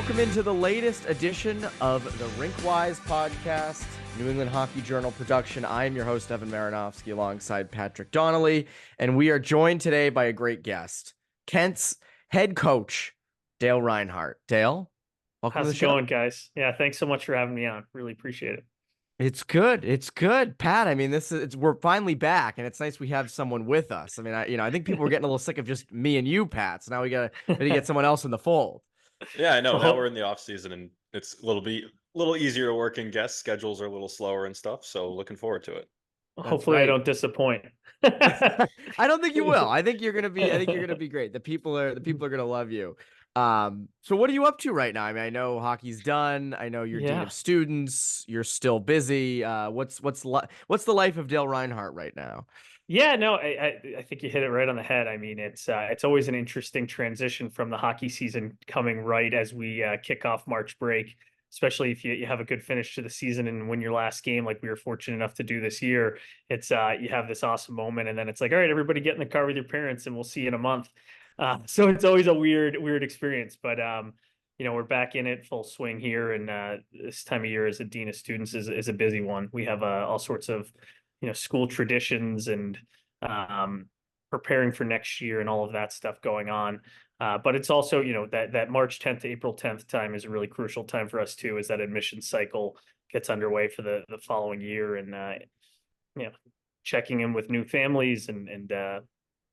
Welcome into the latest edition of the RinkWise Podcast, New England Hockey Journal production. I am your host, Evan Marinofsky, alongside Patrick Donnelly, and we are joined today by a great guest, Kent's head coach, Dale Reinhardt. Dale, welcome to How's the it show. going, guys? Yeah, thanks so much for having me on. Really appreciate it. It's good. It's good, Pat. I mean, we're finally back, and it's nice we have someone with us. I mean, I think people were getting a little sick of just me and you, Pat. So now we got to get someone else in the fold. Yeah, I know. Now we're Well, in the off season and it's a little easier to work in. Guest schedules are a little slower and stuff, so looking forward to it. That's hopefully I right. don't disappoint. I don't think you will. I think you're gonna be great. The people are gonna love you. So what are you up to right now? I mean, I know hockey's done. I know you're dean Yeah. of students. You're still busy. What's the life of Dale Reinhardt right now? Yeah, no, I think you hit it right on the head. I mean, it's always an interesting transition from the hockey season coming right as we kick off March break, especially if you have a good finish to the season and win your last game like we were fortunate enough to do this year. It's you have this awesome moment and then it's like, all right, everybody get in the car with your parents and we'll see you in a month. So it's always a weird experience, but we're back in it full swing here, and this time of year as a dean of students is a busy one. We have all sorts of school traditions and um, preparing for next year and all of that stuff going on. But it's also, that March 10th to April 10th time is a really crucial time for us too, as that admission cycle gets underway for the following year, and checking in with new families and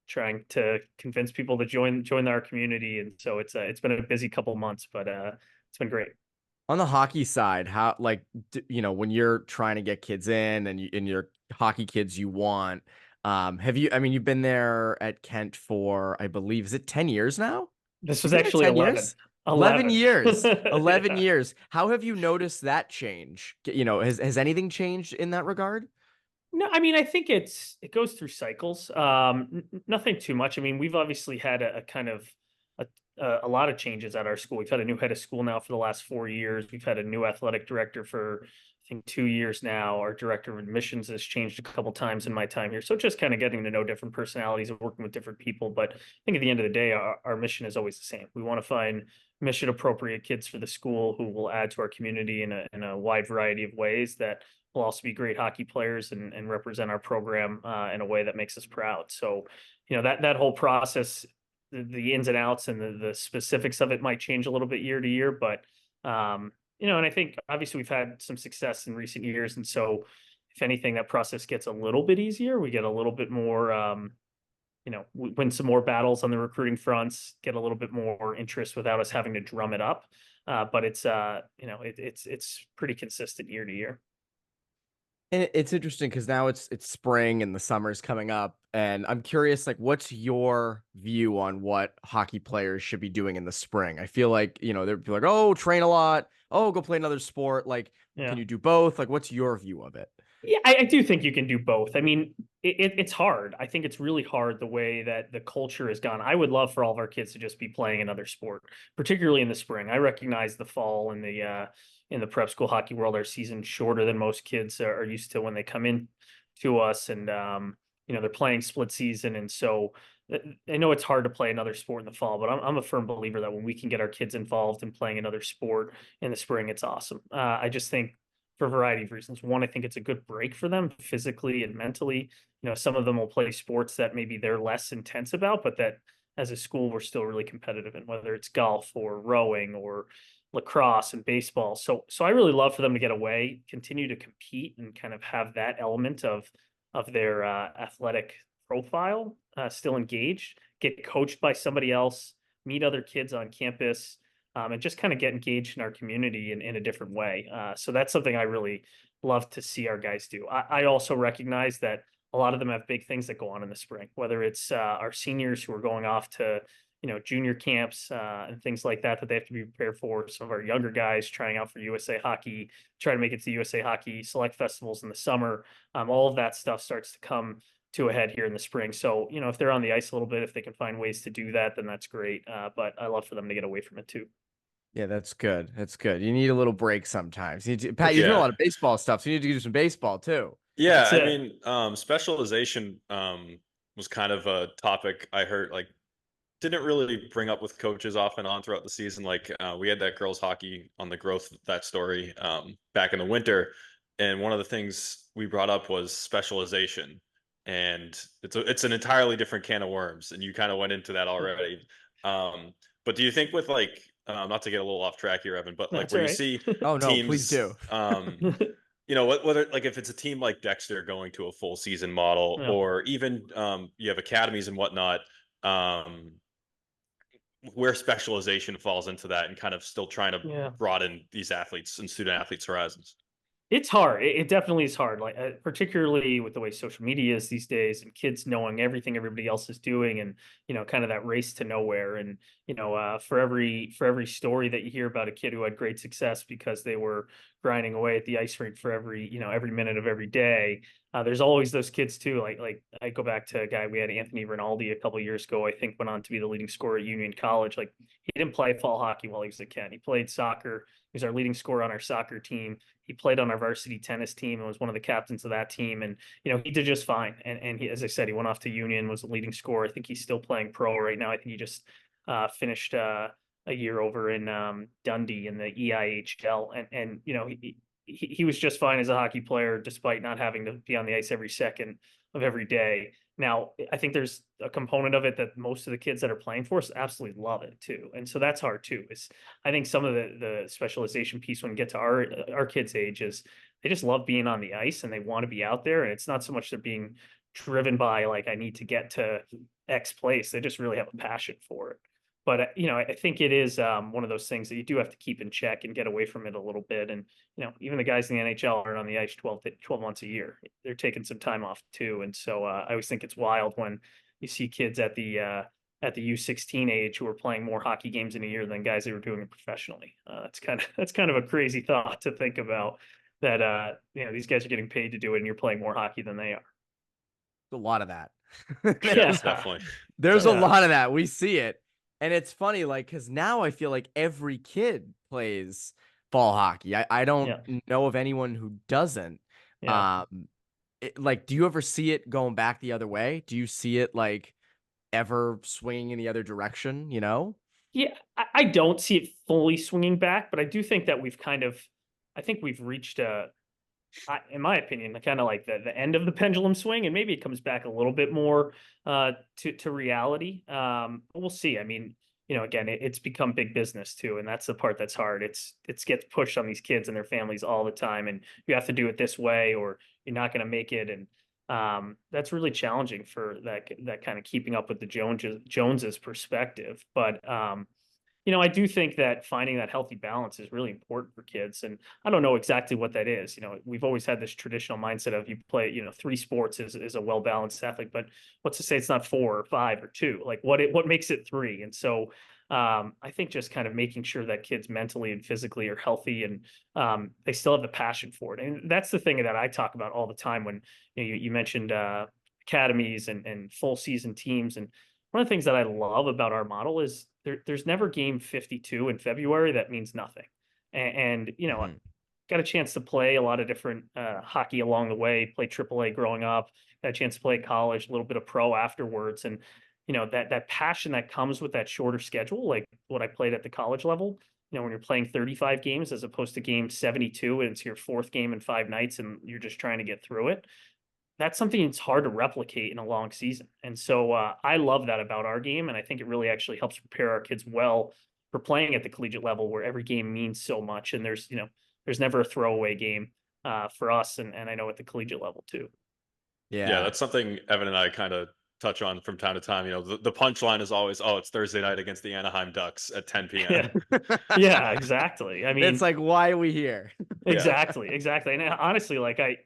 trying to convince people to join our community. And so it's been a busy couple months, but it's been great. On the hockey side, how when you're trying to get kids in and your hockey kids you want, you've been there at Kent for, I believe, is it 10 years now? This was You've been there actually 10 11. years? 11 years. 11 Yeah. years. How have you noticed that change? Has anything changed in that regard? No, I mean, I think it goes through cycles. Nothing too much. I mean, we've obviously had a kind of a lot of changes at our school. We've had a new head of school now for the last 4 years. We've had a new athletic director for, I think, 2 years now. Our director of admissions has changed a couple times in my time here. So just kind of getting to know different personalities and working with different people. But I think at the end of the day, our mission is always the same. We want to find mission appropriate kids for the school who will add to our community in a wide variety of ways that will also be great hockey players and represent our program in a way that makes us proud. So, that whole process, the ins and outs and the specifics of it might change a little bit year to year, but and I think obviously we've had some success in recent years, and so if anything, that process gets a little bit easier. We get a little bit more, win some more battles on the recruiting fronts, get a little bit more interest without us having to drum it up. But it's pretty consistent year to year. And it's interesting because now it's spring and the summer's coming up, and I'm curious, like, what's your view on what hockey players should be doing in the spring? I feel like, they'd be like, oh, train a lot, oh, go play another sport. Like, Yeah. can you do both? Like, what's your view of it? Yeah, I do think you can do both. I mean, it's hard. I think it's really hard the way that the culture has gone. I would love for all of our kids to just be playing another sport, particularly in the spring. I recognize the fall and in the prep school hockey world, our season's shorter than most kids are used to when they come in to us, and they're playing split season, and so I know it's hard to play another sport in the fall, but I'm a firm believer that when we can get our kids involved in playing another sport in the spring, it's awesome. I just think for a variety of reasons. One, I think it's a good break for them physically and mentally. Some of them will play sports that maybe they're less intense about, but that as a school, we're still really competitive in, whether it's golf or rowing or lacrosse and baseball. So I really love for them to get away, continue to compete, and kind of have that element of their athletic profile still engaged, get coached by somebody else, meet other kids on campus, and just kind of get engaged in our community in a different way. So that's something I really love to see our guys do. I also recognize that a lot of them have big things that go on in the spring, whether it's our seniors who are going off to junior camps and things like that they have to be prepared for. Some of our younger guys trying out for USA Hockey, try to make it to the USA Hockey Select Festivals in the summer. All of that stuff starts to come to a head here in the spring. So, if they're on the ice a little bit, if they can find ways to do that, then that's great. But I love for them to get away from it too. Yeah, that's good. That's good. You need a little break sometimes. Pat, you're doing a Yeah. lot of baseball stuff, so you need to do some baseball too. Yeah, That's I it. mean, specialization was kind of a topic I heard like didn't really bring up with coaches off and on throughout the season. Like we had that girls hockey on the growth that story back in the winter, and one of the things we brought up was specialization, and it's an entirely different can of worms, and you kind of went into that already. But do you think with like not to get a little off track here, Evan, but like That's where all you right. see Oh no, please teams, do. whether like if it's a team like Dexter going to a full season model, Yeah. or even you have academies and whatnot, um, where specialization falls into that, and kind of still trying to Yeah. broaden these athletes and student athletes' horizons. It's hard. It definitely is hard. Like particularly with the way social media is these days, and kids knowing everything everybody else is doing, and kind of that race to nowhere. And for every story that you hear about a kid who had great success because they were grinding away at the ice rink for every minute of every day, there's always those kids too. Like I go back to a guy we had, Anthony Rinaldi, a couple of years ago. I think went on to be the leading scorer at Union College. Like he didn't play fall hockey while he was a kid. He played soccer. He was our leading scorer on our soccer team. He played on our varsity tennis team and was one of the captains of that team. And, he did just fine. And he, as I said, he went off to Union, was the leading scorer. I think he's still playing pro right now. I think he just finished a year over in Dundee in the EIHL. And he was just fine as a hockey player, despite not having to be on the ice every second of every day. Now, I think there's a component of it that most of the kids that are playing for us absolutely love it too. And so that's hard too. I think some of the specialization piece when we get to our kids' age is they just love being on the ice and they want to be out there. And it's not so much they're being driven by like, I need to get to X place. They just really have a passion for it. But I think it is one of those things that you do have to keep in check and get away from it a little bit. And even the guys in the NHL aren't on the ice 12 months a year. They're taking some time off too. And so I always think it's wild when you see kids at the U16 age who are playing more hockey games in a year than guys that were doing it professionally. That's kind of a crazy thought to think about, that these guys are getting paid to do it and you're playing more hockey than they are. A lot of that. Yes, definitely. There's a lot of that. We see it. And it's funny, like, because now I feel like every kid plays fall hockey. I don't know of anyone who doesn't. Yeah. Like, do you ever see it going back the other way? Do you see it like ever swinging in the other direction? Yeah, I don't see it fully swinging back, but I do think that I think we've reached in my opinion, kind of like the end of the pendulum swing, and maybe it comes back a little bit more to reality. But we'll see. I mean, again, it's become big business too, and that's the part that's hard. It gets pushed on these kids and their families all the time, and you have to do it this way, or you're not going to make it. And that's really challenging for that kind of keeping up with the Joneses perspective. But I do think that finding that healthy balance is really important for kids. And I don't know exactly what that is. We've always had this traditional mindset of you play, 3 sports is a well-balanced athlete, but what's to say it's not 4 or 5 or 2? Like what makes it 3? And so I think just kind of making sure that kids mentally and physically are healthy and they still have the passion for it. And that's the thing that I talk about all the time when you mentioned academies and full season teams. And one of the things that I love about our model is there's never game 52 in February. That means nothing. And got a chance to play a lot of different hockey along the way, play AAA growing up, got a chance to play college, a little bit of pro afterwards. And, that passion that comes with that shorter schedule, like what I played at the college level, when you're playing 35 games as opposed to game 72 and it's your 4th game in 5 nights and you're just trying to get through it. That's something that's hard to replicate in a long season. And so I love that about our game. And I think it really actually helps prepare our kids well for playing at the collegiate level where every game means so much. And there's never a throwaway game for us. And I know at the collegiate level too. Yeah, that's something Evan and I kind of touch on from time to time. The punchline is always, oh, it's Thursday night against the Anaheim Ducks at 10 p.m. Yeah, exactly. I mean, it's like, why are we here? Exactly. And honestly, like I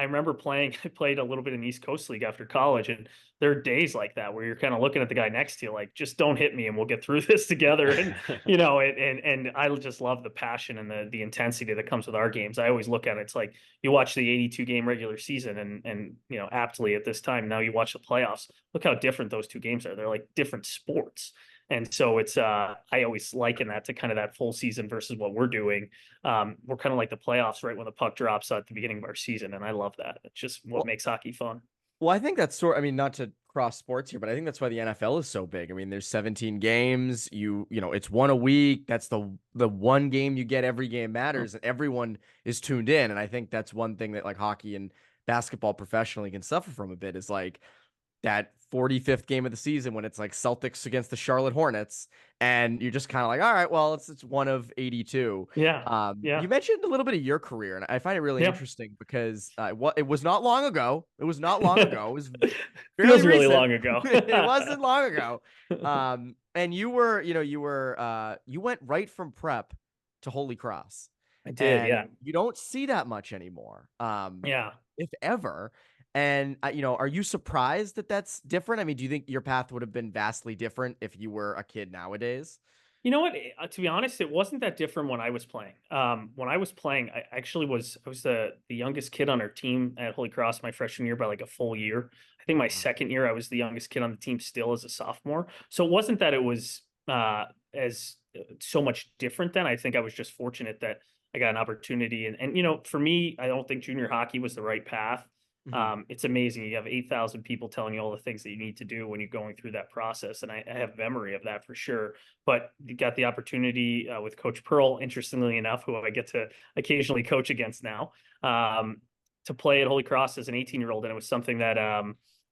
remember I played a little bit in the East Coast League after college, and there are days like that where you're kind of looking at the guy next to you, like, just don't hit me and we'll get through this together. And, and I just love the passion and the intensity that comes with our games. I always look at it. It's like you watch the 82 game regular season and, aptly at this time, now you watch the playoffs, look how different those 2 games are. They're like different sports. And so it's I always liken that to kind of that full season versus what we're doing. We're kind of like the playoffs right when the puck drops at the beginning of our season. And I love that. It's just what makes hockey fun. Well, I think that's I mean, not to cross sports here, but I think that's why the NFL is so big. I mean, there's 17 games. It's one a week. That's the one game you get. Every game Hmm. matters, and everyone is tuned in. And I think that's one thing that like hockey and basketball professionally can suffer from a bit is like that 45th game of the season when it's like Celtics against the Charlotte Hornets, and you're just kind of like, all right, well, it's one of 82. Yeah. You Yeah. mentioned a little bit of your career, and I find it really Yeah. interesting because it was not long ago. It was not long ago. It was fairly Feels really recent. long ago. It wasn't long ago. And you went right from prep to Holy Cross, I did. and Yeah. you don't see that much anymore, Yeah. if ever. And are you surprised that that's different? I mean, do you think your path would have been vastly different if you were a kid nowadays? You know what? To be honest, it wasn't that different when I was playing. When I was playing, I was the youngest kid on our team at Holy Cross my freshman year by like a full year. I think my Wow. second year, I was the youngest kid on the team still as a sophomore. So it wasn't that it was as so much different then. I think I was just fortunate that I got an opportunity. And for me, I don't think junior hockey was the right path. Mhm. It's amazing. You have 8,000 people telling you all the things that you need to do when you're going through that process. And I have memory of that for sure. But you got the opportunity with Coach Pearl, interestingly enough, who I get to occasionally coach against now, to play at Holy Cross as an 18-year-old. And it was something that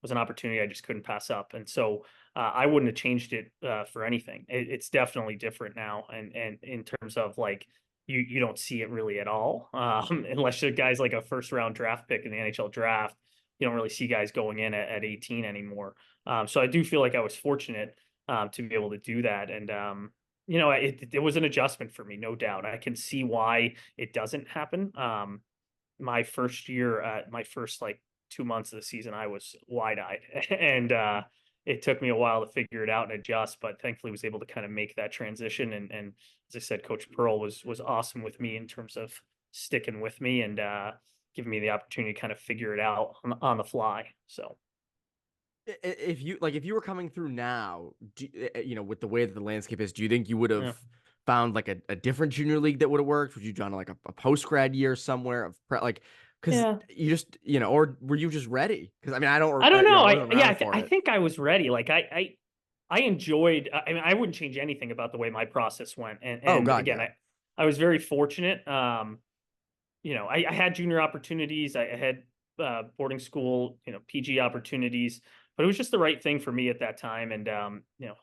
was an opportunity I just couldn't pass up. And so I wouldn't have changed it for anything. It's definitely different now. And in terms of like, you don't see it really at all, unless the guy's like a first round draft pick in the NHL draft. You don't really see guys going in at 18 anymore. So I do feel like I was fortunate to be able to do that. And it was an adjustment for me, no doubt. I can see why it doesn't happen. My first year, my first like 2 months of the season, I was wide eyed, and it took me a while to figure it out and adjust. But thankfully, was able to kind of make that transition. And as I said, Coach Pearl was awesome with me in terms of sticking with me and giving me the opportunity to kind of figure it out on the fly. So. If you were coming through now, with the way that the landscape is, do you think you would have Yeah. found like a different junior league that would have worked? Would you done like a post grad year somewhere because Yeah. you just or were you just ready? Because I mean, I don't I don't know. I wasn't around for I it. think I was ready. Like I enjoyed. I mean, I wouldn't change anything about the way my process went. And Oh and God, again, yeah. I was very fortunate. I had junior opportunities. I had boarding school, PG opportunities, but it was just the right thing for me at that time. And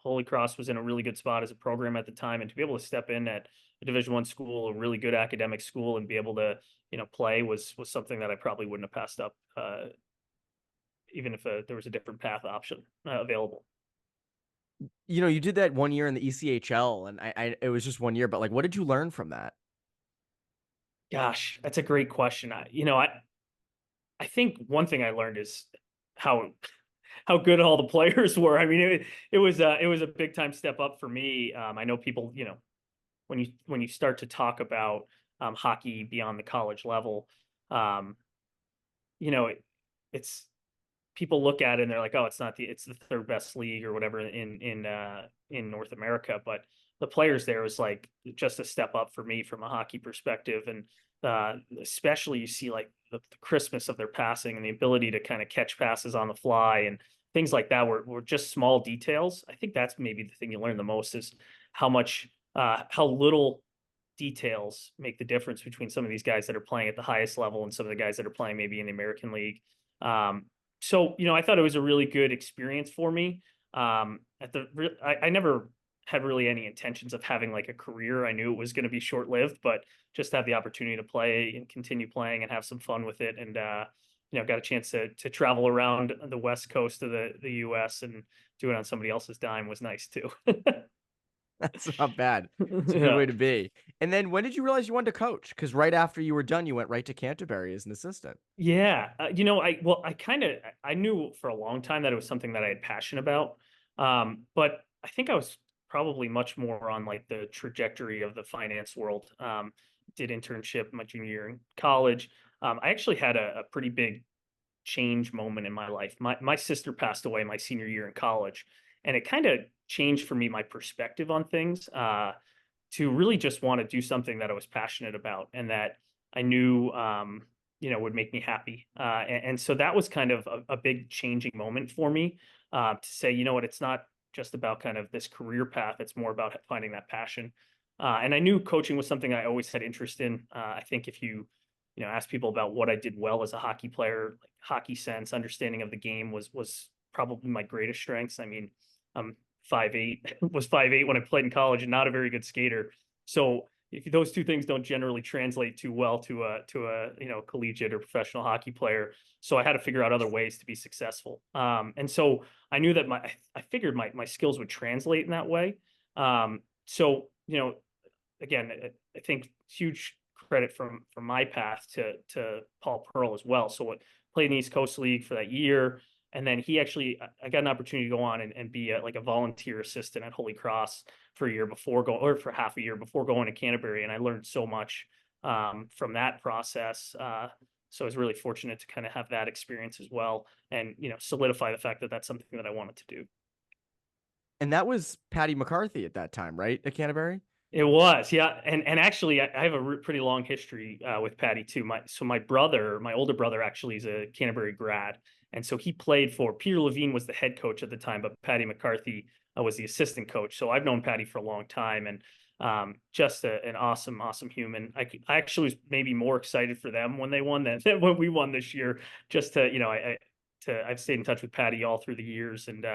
Holy Cross was in a really good spot as a program at the time, and to be able to step in at a Division I school, a really good academic school, and be able to play was something that I probably wouldn't have passed up, even if there was a different path option available. You did that one year in the ECHL, and it was just one year, but like, what did you learn from that? Gosh, that's a great question. I think one thing I learned is how how good all the players were. I mean, it was a big time step up for me. I know people, when you start to talk about hockey beyond the college level, um, you know, it, it's people look at it and they're like, oh, it's the third best league or whatever in North America. But the players there was like just a step up for me from a hockey perspective. And especially you see like the crispness of their passing and the ability to kind of catch passes on the fly and things like that were just small details. I think that's maybe the thing you learn the most is how little details make the difference between some of these guys that are playing at the highest level and some of the guys that are playing maybe in the American League. So I thought it was a really good experience for me. I never had really any intentions of having like a career. I knew it was going to be short lived, but just have the opportunity to play and continue playing and have some fun with it. And got a chance to travel around the west coast of the U.S. and do it on somebody else's dime was nice too. That's not bad. It's a good Yeah. way to be. And then when did you realize you wanted to coach? Because right after you were done, you went right to Canterbury as an assistant. Yeah, I knew for a long time that it was something that I had passion about, but I think I was probably much more on like the trajectory of the finance world. Did internship my junior year in college. I actually had a pretty big change moment in my life. My sister passed away my senior year in college, and it kind of changed for me my perspective on things. To really just want to do something that I was passionate about and that I knew would make me happy. And so that was kind of a big changing moment for me, to say, you know what, it's not just about kind of this career path. It's more about finding that passion. And I knew coaching was something I always had interest in. I think if you ask people about what I did well as a hockey player, like hockey sense, understanding of the game was probably my greatest strengths. I mean, I'm 5'8", was 5'8" when I played in college, and not a very good skater. So if those two things don't generally translate too well to a collegiate or professional hockey player. So I had to figure out other ways to be successful. And so I knew that I figured my skills would translate in that way. So again, I think huge credit from my path to Paul Pearl as well. So what played in the East Coast League for that year. And then I got an opportunity to go on and be like a volunteer assistant at Holy Cross for for half a year before going to Canterbury. And I learned so much from that process. So I was really fortunate to kind of have that experience as well, and solidify the fact that that's something that I wanted to do. And that was Patty McCarthy at that time, right? At Canterbury? It was, yeah. And actually, I have a pretty long history with Patty too. My older brother actually is a Canterbury grad. And so he played for Peter Levine was the head coach at the time, but Patty McCarthy was the assistant coach. So I've known Patty for a long time, and just an awesome human. I actually was maybe more excited for them when they won than when we won this year. Just to I've stayed in touch with Patty all through the years, and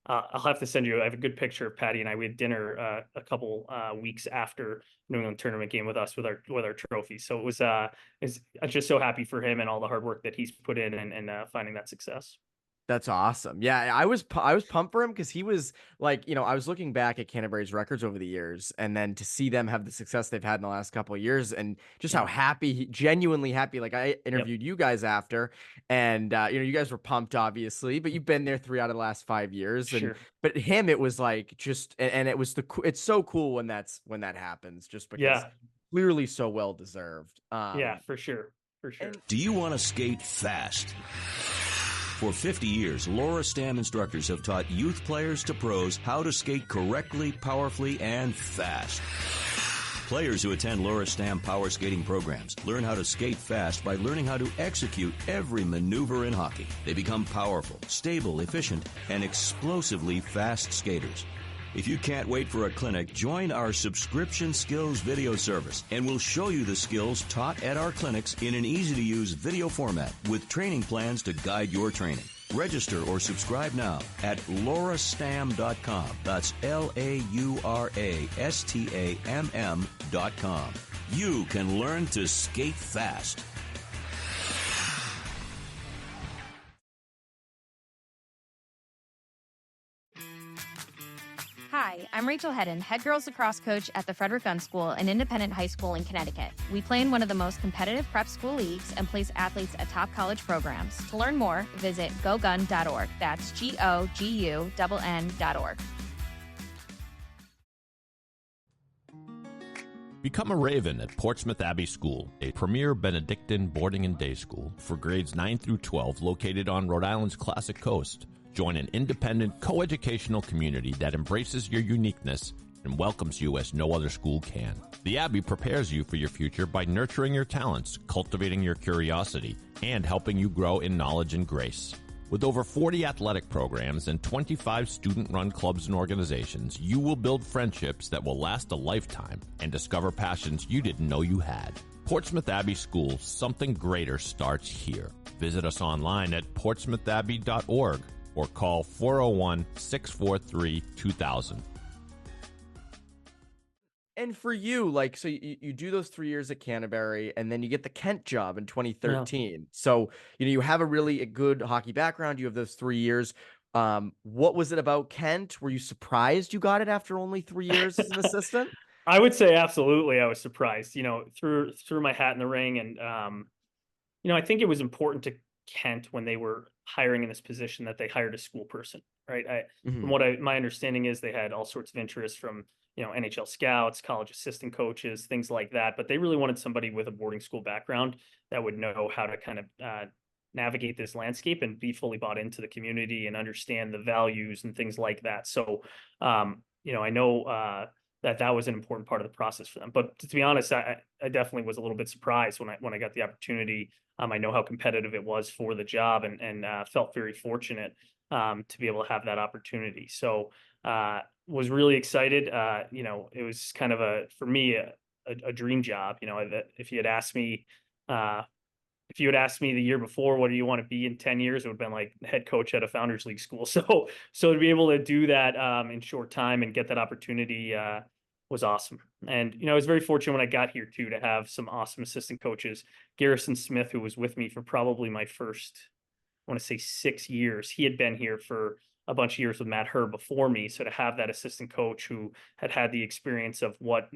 I'll have to send you. I have a good picture of Patty and I. We had dinner a couple weeks after New England tournament game with us with our trophy. So it was I'm just so happy for him and all the hard work that he's put in and finding that success. That's awesome. Yeah, I was pumped for him because he was like, I was looking back at Canterbury's records over the years, and then to see them have the success they've had in the last couple of years, and just how happy, genuinely happy. Like I interviewed you guys after, and you guys were pumped, obviously, but you've been there 3 out of the last 5 years, and Sure. but him, it was like just, and it was it's so cool when that happens, just because clearly so well deserved. Yeah, for sure. Do you want to skate fast? For 50 years, Laura Stam instructors have taught youth players to pros how to skate correctly, powerfully, and fast. Players who attend Laura Stam power skating programs learn how to skate fast by learning how to execute every maneuver in hockey. They become powerful, stable, efficient, and explosively fast skaters. If you can't wait for a clinic, join our subscription skills video service, and we'll show you the skills taught at our clinics in an easy-to-use video format with training plans to guide your training. Register or subscribe now at laurastam.com. That's LauraStamm.com. You can learn to skate fast. Hi, I'm Rachel Hedden, head girls lacrosse coach at the Frederick Gunn School, an independent high school in Connecticut. We play in one of the most competitive prep school leagues and place athletes at top college programs. To learn more, visit gogun.org. That's GOGUNN.org. Become a Raven at Portsmouth Abbey School, a premier Benedictine boarding and day school for grades 9 through 12 located on Rhode Island's Classic Coast. Join an independent, co-educational community that embraces your uniqueness and welcomes you as no other school can. The Abbey prepares you for your future by nurturing your talents, cultivating your curiosity, and helping you grow in knowledge and grace. With over 40 athletic programs and 25 student-run clubs and organizations, you will build friendships that will last a lifetime and discover passions you didn't know you had. Portsmouth Abbey School, something greater starts here. Visit us online at portsmouthabbey.org. or call 401-643-2000. And for you, like, so you do those 3 years at Canterbury, and then you get the Kent job in 2013. Yeah. So, you have a really good hockey background. You have those 3 years. What was it about Kent? Were you surprised you got it after only 3 years as an assistant? I would say absolutely. I was surprised, threw my hat in the ring. And, I think it was important to Kent when they were hiring in this position that they hired a school person, right? From what my understanding is, they had all sorts of interest from, NHL scouts, college assistant coaches, things like that. But they really wanted somebody with a boarding school background that would know how to kind of navigate this landscape and be fully bought into the community and understand the values and things like that. So, I know that was an important part of the process for them. But to be honest, I definitely was a little bit surprised when I got the opportunity. I know how competitive it was for the job, and felt very fortunate to be able to have that opportunity. So was really excited. It was kind of for me, a dream job. If you had asked me, the year before, what do you want to be in 10 years? It would have been like head coach at a Founders League school. So to be able to do that in short time and get that opportunity was awesome. And, I was very fortunate when I got here too, to have some awesome assistant coaches. Garrison Smith, who was with me for probably my first, I want to say 6 years. He had been here for a bunch of years with Matt Herr before me. So to have that assistant coach who had the experience of what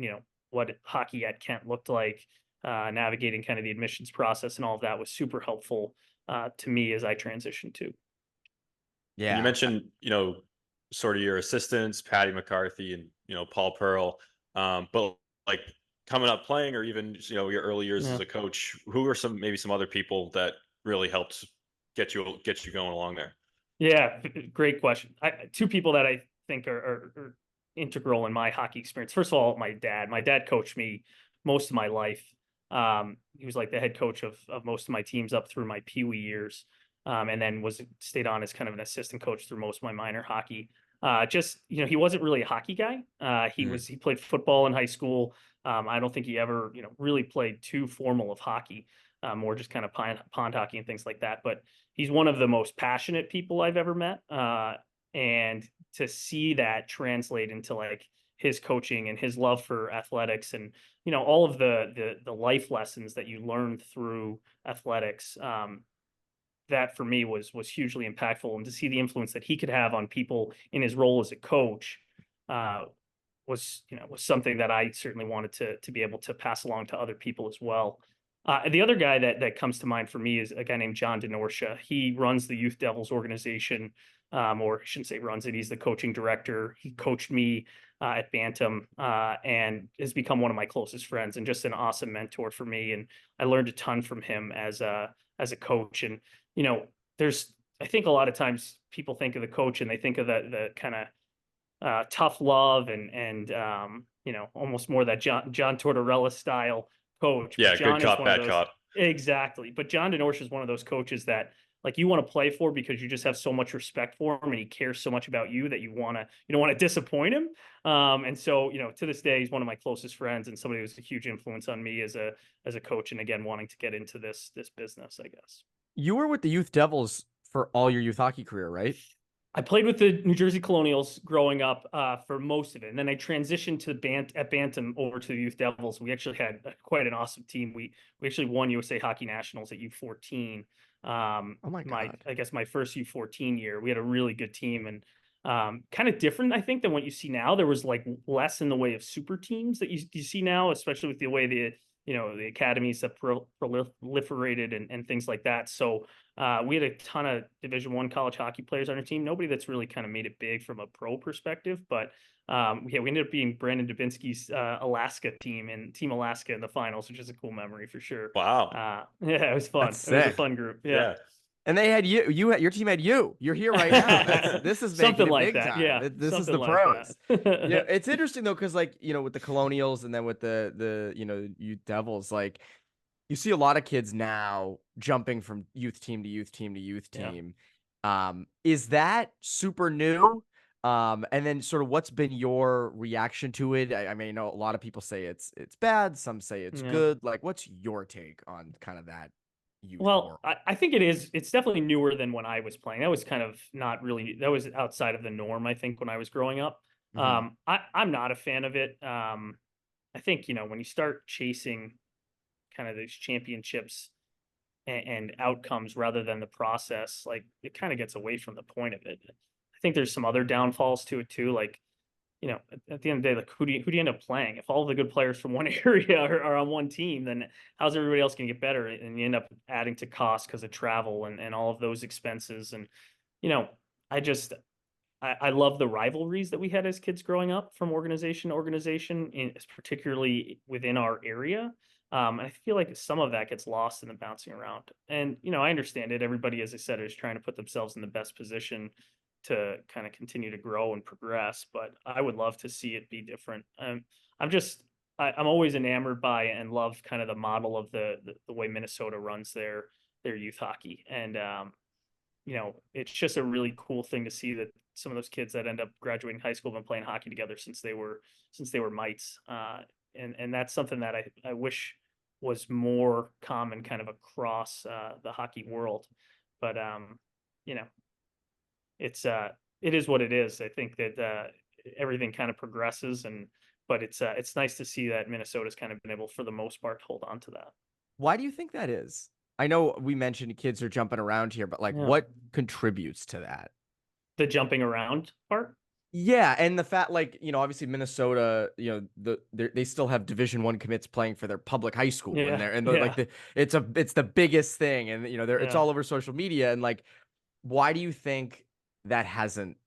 hockey at Kent looked like, navigating kind of the admissions process and all of that, was super helpful to me as I transitioned too. Yeah. And you mentioned, sort of your assistants, Patty McCarthy and, Paul Pearl, but like coming up playing, or even, your early years as a coach, who are some other people that really helped get you going along there? Yeah, great question. Two people that I think are integral in my hockey experience. First of all, my dad. My dad coached me most of my life. He was like the head coach of most of my teams up through my Pee Wee years, and then stayed on as kind of an assistant coach through most of my minor hockey. He wasn't really a hockey guy. He played football in high school. I don't think he ever, really played too formal of hockey, more just kind of pond hockey and things like that. But he's one of the most passionate people I've ever met. And to see that translate into like his coaching and his love for athletics, and, all of the life lessons that you learn through athletics, that for me was hugely impactful. And to see the influence that he could have on people in his role as a coach, was something that I certainly wanted to be able to pass along to other people as well. The other guy that comes to mind for me is a guy named John DeNorsha. He runs the Youth Devils organization, or I shouldn't say runs it. He's the coaching director. He coached me at Bantam, and has become one of my closest friends and just an awesome mentor for me. And I learned a ton from him as a coach. And, I think a lot of times people think of the coach and they think of the kind of tough love and almost more that John Tortorella style coach. Yeah, but John good cop, bad cop. Exactly. But John DeNorsha is one of those coaches that like you want to play for because you just have so much respect for him and he cares so much about you that you don't want to disappoint him. And so, to this day, he's one of my closest friends and somebody who's a huge influence on me as a coach. And again, wanting to get into this business, I guess. You were with the Youth Devils for all your youth hockey career, right? I played with the New Jersey Colonials growing up for most of it. And then I transitioned at Bantam over to the Youth Devils. We actually had quite an awesome team. We actually won USA Hockey Nationals at U14. Oh my God. I guess my first U14 year, we had a really good team, and kind of different, I think, than what you see now. There was like less in the way of super teams that you see now, especially with the way the academies have proliferated and things like that. So we had a ton of Division I college hockey players on our team. Nobody that's really kind of made it big from a pro perspective, but we ended up being Brandon Dubinsky's Alaska team and Team Alaska in the finals, which is a cool memory for sure. Wow. Yeah, it was fun. That's it was a sick. fun group. Yeah. And they had your team had you. You're here right now. This is making something it like big that. time. Yeah, This is the like pros. that. Yeah, it's interesting though, because like with the Colonials and then with the Youth Devils, like you see a lot of kids now jumping from youth team to youth team to youth team. Yeah. Is that super new? And then sort of what's been your reaction to it? I mean, I know a lot of people say it's bad. Some say it's good. Like, what's your take on kind of that? Well, I think it is. It's definitely newer than when I was playing. That was kind of not really. That was outside of the norm, I think, when I was growing up. Mm-hmm. I'm not a fan of it. I think when you start chasing kind of these championships and outcomes rather than the process, like it kind of gets away from the point of it. I think there's some other downfalls to it too. Like, at the end of the day, like who do you end up playing? If all the good players from one area are on one team, then how's everybody else going to get better? And you end up adding to costs because of travel and all of those expenses. And, I love the rivalries that we had as kids growing up from organization to organization, particularly within our area. I feel like some of that gets lost in the bouncing around. And, I understand it. Everybody, as I said, is trying to put themselves in the best position to kind of continue to grow and progress, but I would love to see it be different. I'm always enamored by and love kind of the model of the way Minnesota runs their youth hockey. And, it's just a really cool thing to see that some of those kids that end up graduating high school have been playing hockey together since they were mites. And that's something that I wish was more common kind of across the hockey world. But, it is what it is. I think that everything kind of progresses, but it's nice to see that Minnesota's kind of been able, for the most part, to hold on to that. Why do you think that is? I know we mentioned kids are jumping around here, but what contributes to that? The jumping around part? Yeah, and the fact, obviously Minnesota, they still have Division I commits playing for their public high school, it's the biggest thing, and it's all over social media, and why do you think that hasn't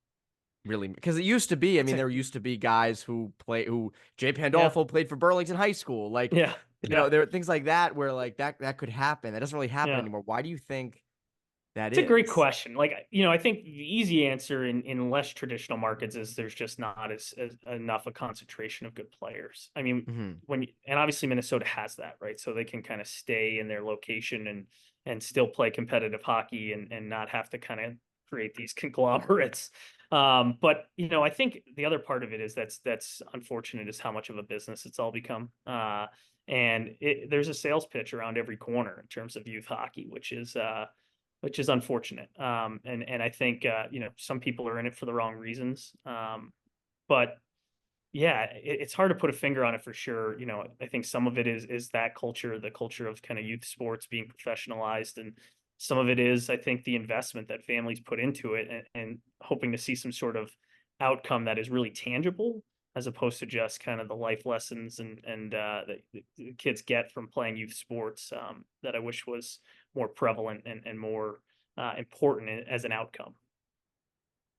really? Because it used to be, there used to be guys who Jay Pandolfo played for Burlington High School, there are things like that where that could happen. That doesn't really happen anymore. Why do you think that is? It's a great question. I think the easy answer in less traditional markets is there's just not as enough a concentration of good players. I mean, and obviously Minnesota has that, right? So they can kind of stay in their location and still play competitive hockey and not have to kind of create these conglomerates. But I think the other part of it is that's unfortunate is how much of a business it's all become. And there's a sales pitch around every corner in terms of youth hockey, which is unfortunate. And I think, some people are in it for the wrong reasons. But yeah, it's hard to put a finger on it for sure. I think some of it is that culture, the culture of kind of youth sports being professionalized. And some of it is, I think, the investment that families put into it and hoping to see some sort of outcome that is really tangible, as opposed to just kind of the life lessons and that the kids get from playing youth sports, that I wish was more prevalent and more important as an outcome.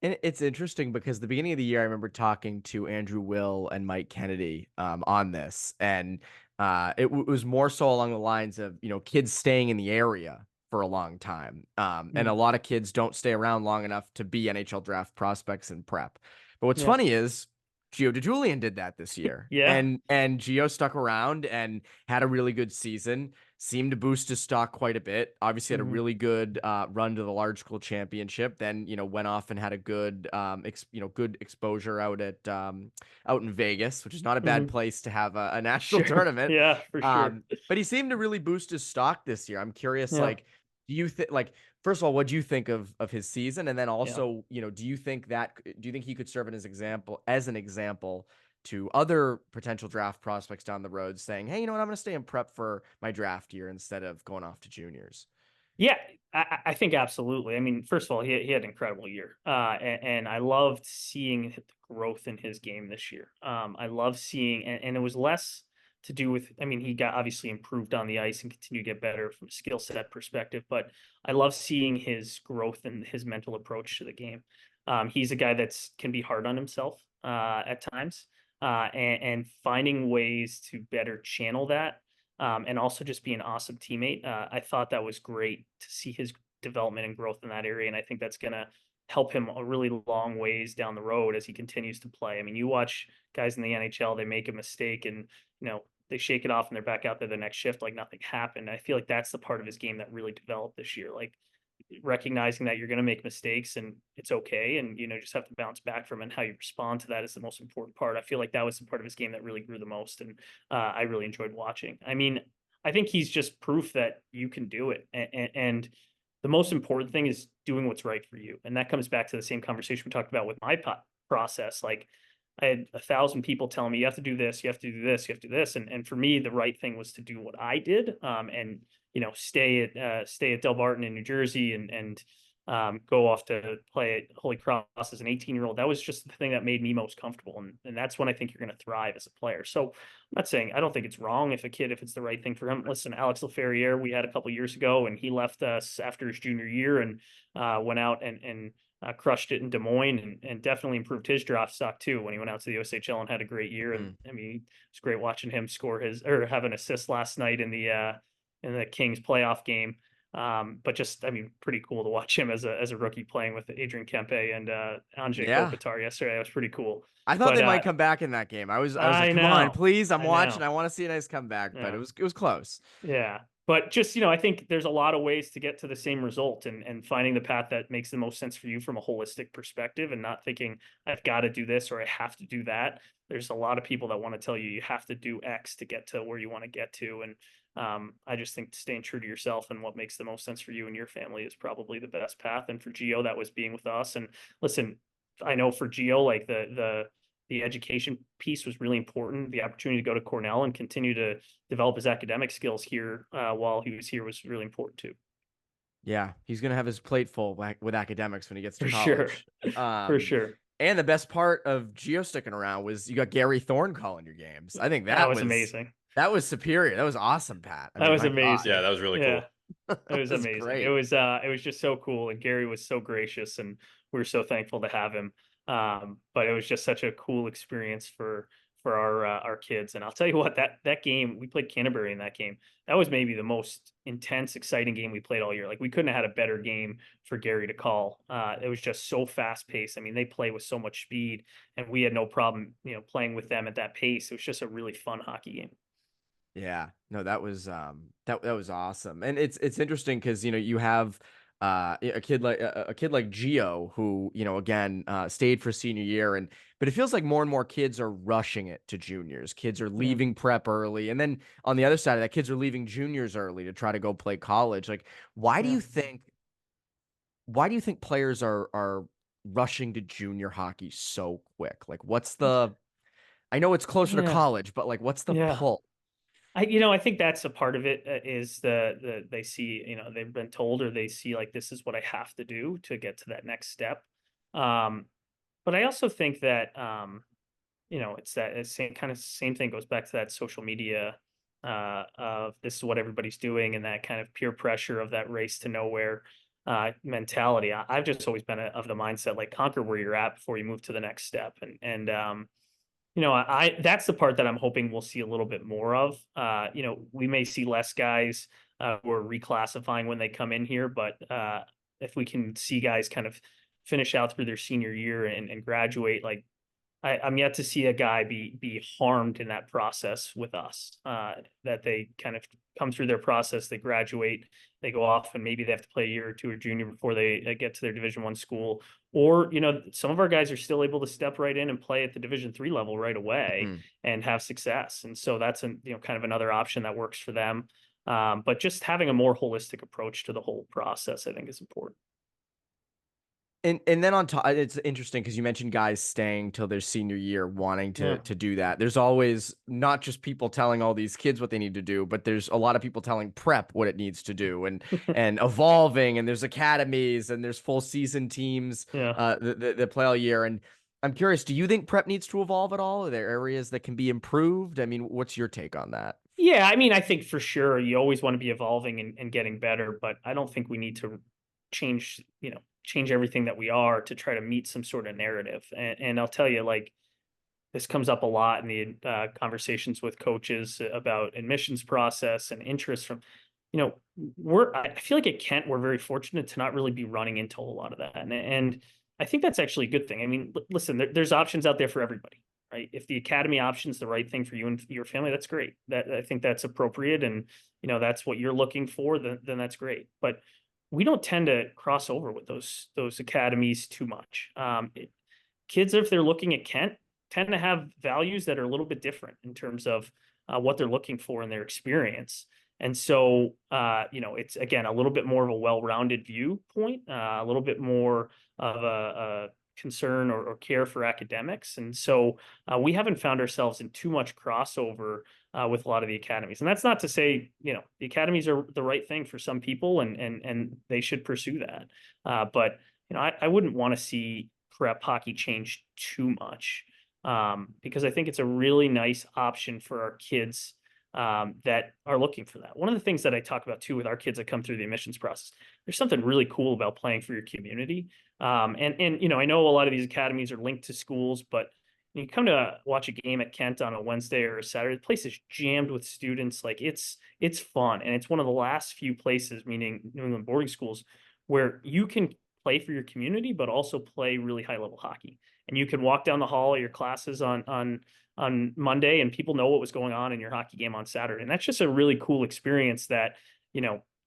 And it's interesting because the beginning of the year, I remember talking to Andrew Will and Mike Kennedy on this, and it was more so along the lines of, kids staying in the area for a long time. And a lot of kids don't stay around long enough to be NHL draft prospects in prep. But what's funny is Gio DeJulian did that this year. And Gio stuck around and had a really good season, seemed to boost his stock quite a bit. Obviously had a really good run to the large school championship, then, went off and had a good, good exposure out in Vegas, which is not a bad place to have a national tournament. Yeah, for sure. But he seemed to really boost his stock this year. I'm curious, do you think, first of all, what do you think of his season? And then also, do you think he could serve as an example to other potential draft prospects down the road, saying, hey, you know what, I'm going to stay in prep for my draft year instead of going off to juniors? Yeah, I think absolutely. I mean, first of all, he had an incredible year. And I loved seeing the growth in his game this year. I love seeing, and it was less to do with, he got obviously improved on the ice and continued to get better from a skill set perspective, but I love seeing his growth and his mental approach to the game. He's a guy that can be hard on himself at times, and finding ways to better channel that, and also just be an awesome teammate. I thought that was great to see his development and growth in that area, and I think that's going to help him a really long ways down the road as he continues to play. You watch guys in the NHL, they make a mistake and, they shake it off and they're back out there the next shift like nothing happened. I feel like that's the part of his game that really developed this year, recognizing that you're going to make mistakes and it's okay, and just have to bounce back from it, and how you respond to that is the most important part. I feel like that was the part of his game that really grew the most, and I really enjoyed watching. I think he's just proof that you can do it, and the most important thing is doing what's right for you, and that comes back to the same conversation we talked about with my process. I had 1,000 people telling me, you have to do this, you have to do this, you have to do this. And for me, the right thing was to do what I did, and, stay at Del Barton in New Jersey and go off to play at Holy Cross as an 18-year-old. That was just the thing that made me most comfortable. And that's when I think you're going to thrive as a player. So I'm not saying, I don't think it's wrong if it's the right thing for him. Listen, Alex Laferriere, we had a couple years ago, and he left us after his junior year and went out and crushed it in Des Moines, and definitely improved his draft stock too when he went out to the USHL and had a great year. And it's great watching him have an assist last night in the Kings playoff game. But just, I mean, pretty cool to watch him as a rookie playing with Adrian Kempe and Anjay Yeah. Kopitar yesterday. That was pretty cool. I thought But they might come back in that game. I was like, I come on, know, please. I'm I watching. know. I want to see a nice comeback, but Yeah. it was close. Yeah. But just, I think there's a lot of ways to get to the same result, and finding the path that makes the most sense for you from a holistic perspective, and not thinking I've got to do this or I have to do that. There's a lot of people that want to tell you you have to do X to get to where you want to get to. And I just think staying true to yourself and what makes the most sense for you and your family is probably the best path. And for Gio, that was being with us. And listen, I know for Gio, like the education piece was really important. The opportunity to go to Cornell and continue to develop his academic skills here while he was here was really important too. Yeah, he's gonna have his plate full with academics when he gets to For college. sure. For sure. And the best part of Gio sticking around was you got Gary Thorne calling your games. I think that was amazing. That was superior. That was awesome, Pat. That was amazing. Yeah, that was really cool. It was amazing. Great. It was just so cool, and Gary was so gracious, and we were so thankful to have him. But it was just such a cool experience for our kids. And I'll tell you what, that game, we played Canterbury in that game. That was maybe the most intense, exciting game we played all year. Like, we couldn't have had a better game for Gary to call. It was just so fast paced. I mean, they play with so much speed, and we had no problem, playing with them at that pace. It was just a really fun hockey game. Yeah, no, that was that was awesome. And it's interesting because you have a kid like Gio who again stayed for senior year, but it feels like more and more kids are rushing it to juniors. Kids are leaving prep early, and then on the other side of that, kids are leaving juniors early to try to go play college. Like, why do you think players are rushing to junior hockey so quick? Like, I know it's closer to college, but like, what's the pull? I think that's a part of it, is they see, they've been told, or they see like, this is what I have to do to get to that next step. But I also think that, it's that same thing goes back to that social media, of this is what everybody's doing, and that kind of peer pressure of that race to nowhere, mentality. I've just always been of the mindset, like, conquer where you're at before you move to the next step. And that's the part that I'm hoping we'll see a little bit more of. We may see less guys who are reclassifying when they come in here, but if we can see guys kind of finish out through their senior year and graduate, like, I'm yet to see a guy be harmed in that process with us, that they kind of come through their process, they graduate, they go off, and maybe they have to play a year or two or junior before they get to their Division I school. Or, some of our guys are still able to step right in and play at the Division III level right away and have success. And so that's kind of another option that works for them. But just having a more holistic approach to the whole process, I think, is important. And then on top, it's interesting because you mentioned guys staying till their senior year, wanting to do that. There's always not just people telling all these kids what they need to do, but there's a lot of people telling prep what it needs to do, and and evolving. And there's academies, and there's full season teams that play all year. And I'm curious, do you think prep needs to evolve at all? Are there areas that can be improved? I mean, what's your take on that? Yeah, I mean, I think for sure you always want to be evolving and getting better, but I don't think we need to change everything that we are to try to meet some sort of narrative. And I'll tell you, like, this comes up a lot in the conversations with coaches about admissions process and interest from, I feel like at Kent, we're very fortunate to not really be running into a lot of that. And I think that's actually a good thing. I mean, listen, there's options out there for everybody, right? If the academy option is the right thing for you and your family, that's great. I think that's appropriate. And, that's what you're looking for, then that's great. But we don't tend to cross over with those academies too much. Kids, if they're looking at Kent, tend to have values that are a little bit different in terms of what they're looking for in their experience. And so, it's, again, a little bit more of a well-rounded viewpoint, a little bit more of a concern or care for academics. And so we haven't found ourselves in too much crossover with a lot of the academies. And that's not to say, the academies are the right thing for some people, and they should pursue that. But, I wouldn't want to see prep hockey change too much, because I think it's a really nice option for our kids that are looking for that. One of the things that I talk about too with our kids that come through the admissions process, there's something really cool about playing for your community. And I know a lot of these academies are linked to schools, but You come to watch a game at Kent on a Wednesday or a Saturday, the place is jammed with students. Like it's fun. And it's one of the last few places, meaning New England boarding schools, where you can play for your community, but also play really high level hockey. And you can walk down the hall at your classes on Monday and people know what was going on in your hockey game on Saturday. And that's just a really cool experience that,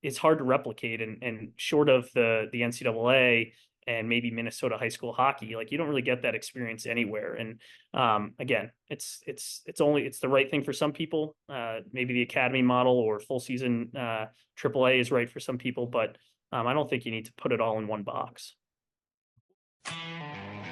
is hard to replicate. And short of the NCAA and maybe Minnesota high school hockey, like you don't really get that experience anywhere. And again, it's the right thing for some people. Maybe the academy model or full season AAA is right for some people, but I don't think you need to put it all in one box.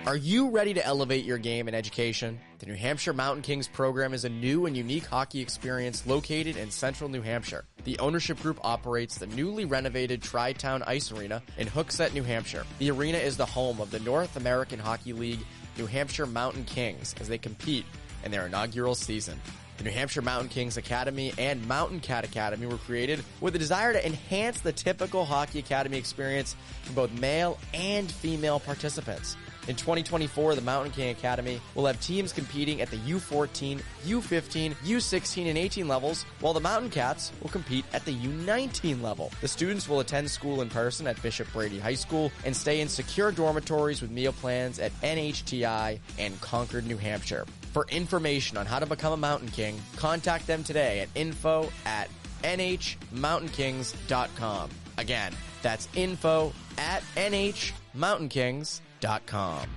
Are you ready to elevate your game and education? The New Hampshire Mountain Kings program is a new and unique hockey experience located in central New Hampshire. The ownership group operates the newly renovated Tri-Town Ice Arena in Hooksett, New Hampshire. The arena is the home of the North American Hockey League New Hampshire Mountain Kings as they compete in their inaugural season. The New Hampshire Mountain Kings Academy and Mountain Cat Academy were created with a desire to enhance the typical hockey academy experience for both male and female participants. In 2024, the Mountain King Academy will have teams competing at the U14, U15, U16, and 18 levels, while the Mountain Cats will compete at the U19 level. The students will attend school in person at Bishop Brady High School and stay in secure dormitories with meal plans at NHTI and Concord, New Hampshire. For information on how to become a Mountain King, contact them today at info@nhmountainkings.com. Again, that's info@nhmountainkings.com.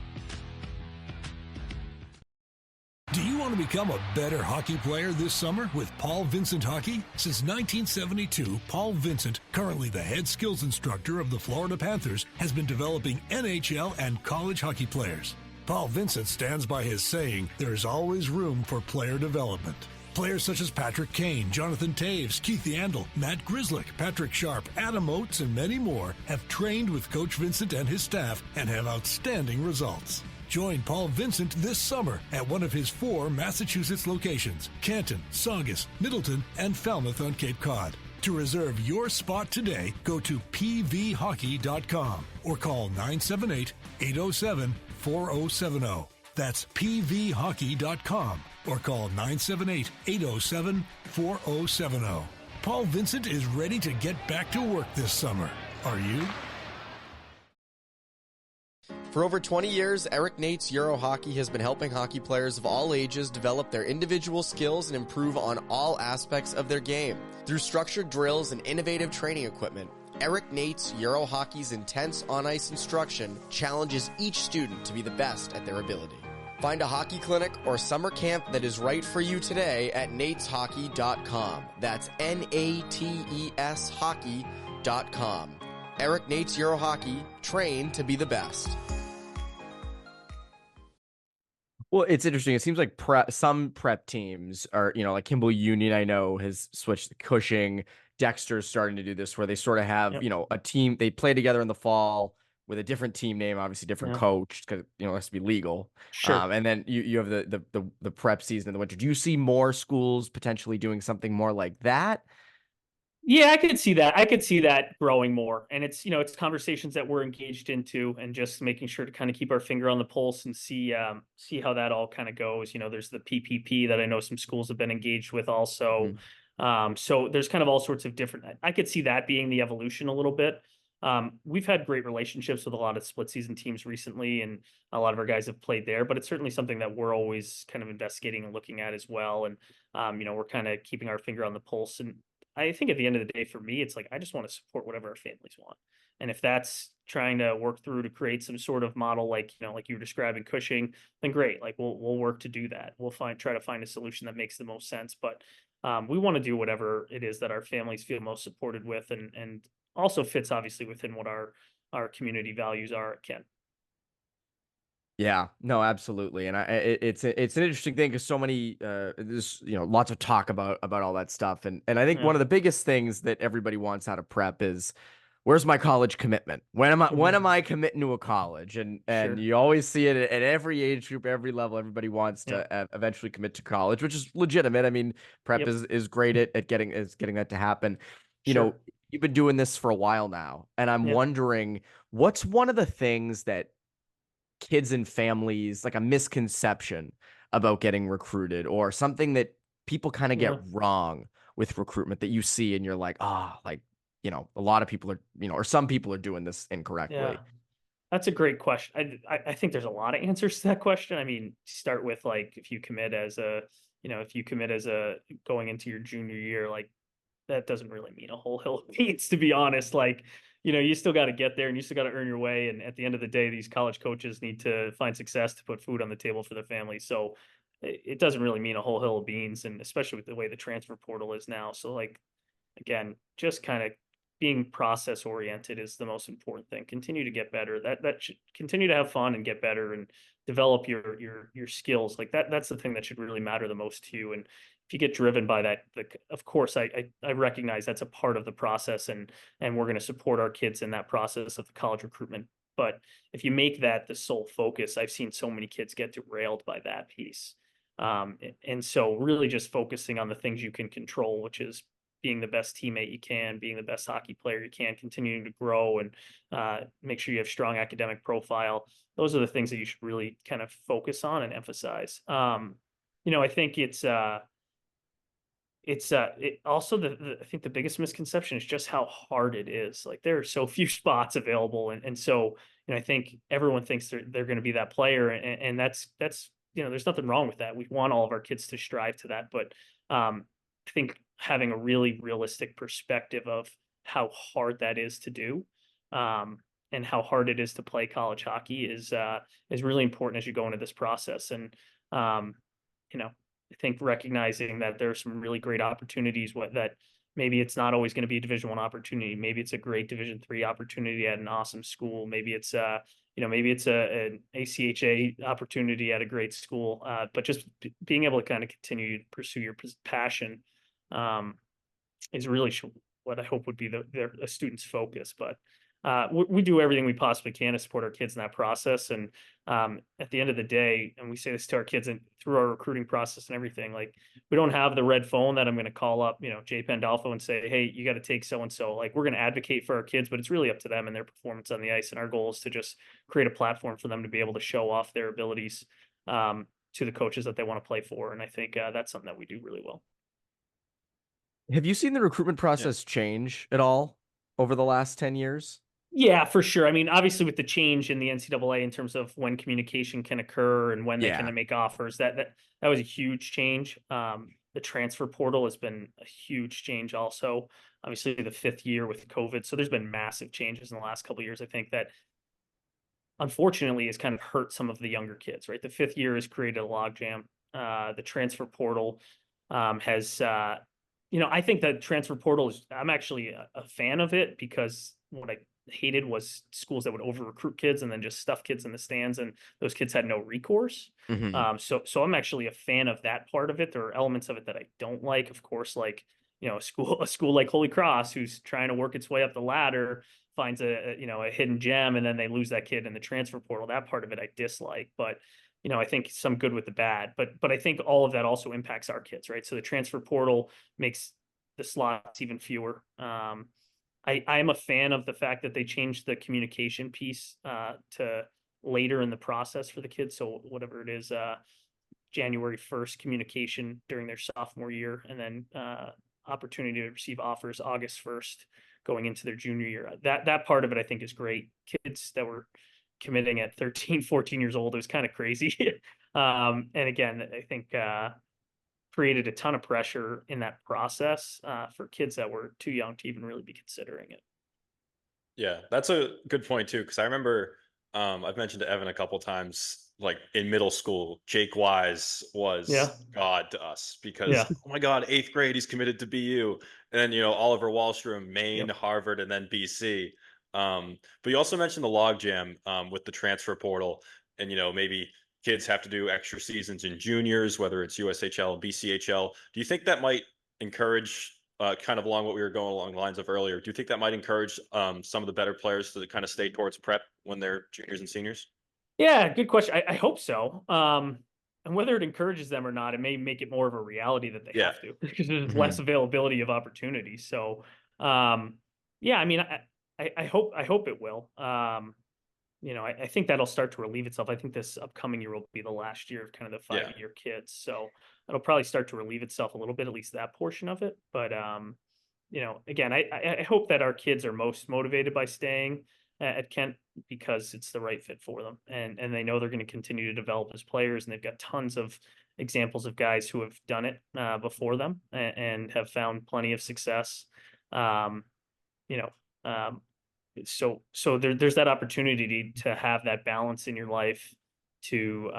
Do you want to become a better hockey player this summer with Paul Vincent Hockey? Since 1972, Paul Vincent, currently the head skills instructor of the Florida Panthers, has been developing NHL and college hockey players. Paul Vincent stands by his saying, there's always room for player development. Players such as Patrick Kane, Jonathan Taves, Keith Yandel, Matt Grzelcyk, Patrick Sharp, Adam Oates, and many more have trained with Coach Vincent and his staff and have outstanding results. Join Paul Vincent this summer at one of his 4 Massachusetts locations, Canton, Saugus, Middleton, and Falmouth on Cape Cod. To reserve your spot today, go to pvhockey.com or call 978-807-4070. That's pvhockey.com or call 978-807-4070. Paul Vincent is ready to get back to work this summer. Are you? For over 20 years, Eric Nate's Euro Hockey has been helping hockey players of all ages develop their individual skills and improve on all aspects of their game. Through structured drills and innovative training equipment, Eric Nate's Euro Hockey's intense on-ice instruction challenges each student to be the best at their ability. Find a hockey clinic or summer camp that is right for you today at nateshockey.com. That's Nates hockey.com. Eric Nate's Euro Hockey, trained to be the best. Well, it's interesting. It seems like some prep teams are, like Kimball Union, I know, has switched to Cushing. Dexter's starting to do this where they sort of have, a team. They play together in the fall with a different team name, obviously different coach, because, it has to be legal. Sure. And then you have the prep season in the winter. Do you see more schools potentially doing something more like that? Yeah, I could see that. I could see that growing more. And it's, it's conversations that we're engaged into and just making sure to kind of keep our finger on the pulse and see how that all kind of goes. There's the PPP that I know some schools have been engaged with also. So there's kind of all sorts of different, I could see that being the evolution a little bit. We've had great relationships with a lot of split season teams recently, and a lot of our guys have played there, but it's certainly something that we're always kind of investigating and looking at as well. And, we're kind of keeping our finger on the pulse. And I think at the end of the day, for me, it's like, I just want to support whatever our families want. And if that's trying to work through to create some sort of model, like, like you were describing Cushing, then great. Like we'll work to do that. We'll try to find a solution that makes the most sense. But we want to do whatever it is that our families feel most supported with and also fits obviously within what our community values are at Kent. Yeah, no, absolutely. And it's an interesting thing because so many, there's, lots of talk about all that stuff. And I think one of the biggest things that everybody wants out of prep is, where's my college commitment? When am I committing to a college? And Sure. You always see it at every age group, every level. Everybody wants to eventually commit to college, which is legitimate. I mean, prep is great at getting that to happen. Sure. You've been doing this for a while now, and I'm wondering, what's one of the things that kids and families, like a misconception about getting recruited, or something that people kind of get wrong with recruitment that you see and you're like, like, a lot of people are, or some people are doing this incorrectly? Yeah. That's a great question. I think there's a lot of answers to that question. I mean, start with like, if you commit as a going into your junior year, like that doesn't really mean a whole hill of beans, to be honest. Like, you still got to get there and you still got to earn your way. And at the end of the day, these college coaches need to find success to put food on the table for their family. So it doesn't really mean a whole hill of beans, and especially with the way the transfer portal is now. So like, again, just kind of being process oriented is the most important thing. Continue to get better. That should continue to have fun and get better and develop your skills. Like that's the thing that should really matter the most to you. And if you get driven by that, of course, I recognize that's a part of the process, and we're going to support our kids in that process of the college recruitment. But if you make that the sole focus, I've seen so many kids get derailed by that piece. And so really just focusing on the things you can control, which is being the best teammate you can, being the best hockey player you can, continuing to grow, and make sure you have strong academic profile. Those are the things that you should really kind of focus on and emphasize. I think it's also I think the biggest misconception is just how hard it is. Like there are so few spots available. And so, I think everyone thinks they're going to be that player, and that's, there's nothing wrong with that. We want all of our kids to strive to that. But I think having a really realistic perspective of how hard that is to do, and how hard it is to play college hockey is really important as you go into this process. And, I think recognizing that there are some really great opportunities, that maybe it's not always going to be a Division I opportunity. Maybe it's a great Division III opportunity at an awesome school. Maybe it's an ACHA opportunity at a great school. But just being able to kind of continue to pursue your passion is really what I hope would be a student's focus. But we do everything we possibly can to support our kids in that process. And at the end of the day, and we say this to our kids and through our recruiting process and everything, like we don't have the red phone that I'm going to call up, Jay Pandolfo and say, hey, you got to take so-and-so. Like we're going to advocate for our kids, but it's really up to them and their performance on the ice. And our goal is to just create a platform for them to be able to show off their abilities to the coaches that they want to play for. And I think that's something that we do really well. Have you seen the recruitment process change at all over the last 10 years? Yeah, for sure. I mean, obviously with the change in the NCAA in terms of when communication can occur and when they can make offers, that was a huge change. The transfer portal has been a huge change also. Obviously the 5th year with COVID. So there's been massive changes in the last couple of years. I think that unfortunately has kind of hurt some of the younger kids, right? The 5th year has created a logjam. The transfer portal has, I think that transfer portal I'm actually a fan of it, because what I hated was schools that would over recruit kids and then just stuff kids in the stands, and those kids had no recourse. So I'm actually a fan of that part of it. There are elements of it that I don't like, of course, like, a school like Holy Cross, who's trying to work its way up the ladder, finds a hidden gem, and then they lose that kid in the transfer portal. That part of it I dislike, but I think some good with the bad, but I think all of that also impacts our kids, right? So the transfer portal makes the slots even fewer. I am a fan of the fact that they changed the communication piece to later in the process for the kids. So whatever it is, January 1st communication during their sophomore year, and then opportunity to receive offers August 1st going into their junior year. That part of it I think is great. Kids that were committing at 13, 14 years old, it was kind of crazy. And again, I think created a ton of pressure in that process for kids that were too young to even really be considering it. Yeah, that's a good point too, because I remember I've mentioned to Evan a couple times, like in middle school, Jake Wise was God to us, because oh my God, 8th grade, he's committed to BU, and then Oliver Wallstrom, Maine, Harvard, and then BC. But you also mentioned the logjam with the transfer portal, and maybe kids have to do extra seasons in juniors, whether it's USHL, BCHL. Do you think that might encourage, kind of along what we were going along the lines of earlier, do you think that might encourage some of the better players to kind of stay towards prep when they're juniors and seniors? Yeah, good question. I hope so. And whether it encourages them or not, it may make it more of a reality that they have to, because there's less availability of opportunities. So, I mean, I hope it will. I think that'll start to relieve itself. I think this upcoming year will be the last year of kind of the Yeah. 5-year kids. So it'll probably start to relieve itself a little bit, at least that portion of it. But, again, I hope that our kids are most motivated by staying at Kent because it's the right fit for them. And they know they're going to continue to develop as players. And they've got tons of examples of guys who have done it before them and have found plenty of success. You know, so there's that opportunity to have that balance in your life to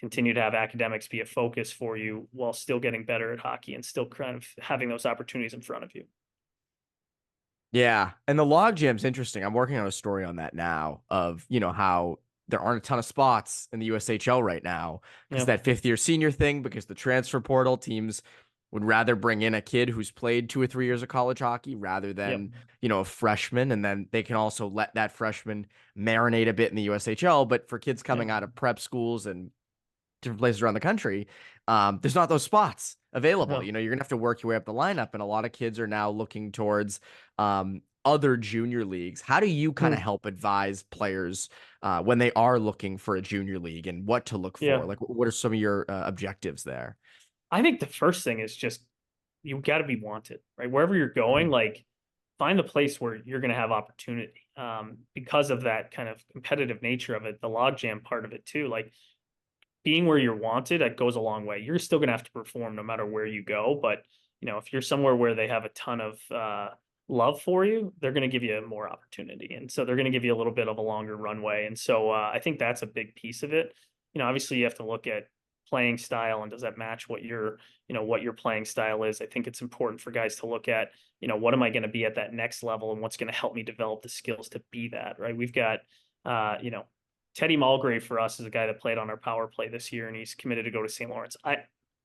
continue to have academics be a focus for you while still getting better at hockey and still kind of having those opportunities in front of you. Yeah. And the log jam's interesting. I'm working on a story on that now of, how there aren't a ton of spots in the USHL right now because that 5th-year senior thing, because the transfer portal teams would rather bring in a kid who's played 2 or 3 years of college hockey rather than, a freshman. And then they can also let that freshman marinate a bit in the USHL. But for kids coming out of prep schools and different places around the country, there's not those spots available. You're gonna have to work your way up the lineup, and a lot of kids are now looking towards other junior leagues. How do you kind of help advise players when they are looking for a junior league and what to look for? Like, what are some of your objectives there? I think the first thing is just you got to be wanted, right? Wherever you're going, like find the place where you're going to have opportunity because of that kind of competitive nature of it, the logjam part of it too. Like being where you're wanted, that goes a long way. You're still going to have to perform no matter where you go. But, if you're somewhere where they have a ton of love for you, they're going to give you more opportunity. And so they're going to give you a little bit of a longer runway. And so I think that's a big piece of it. Obviously you have to look at playing style and does that match what your playing style is. I think it's important for guys to look at, what am I going to be at that next level and what's going to help me develop the skills to be that, right? We've got, Teddy Mulgrave for us is a guy that played on our power play this year, and he's committed to go to St. Lawrence.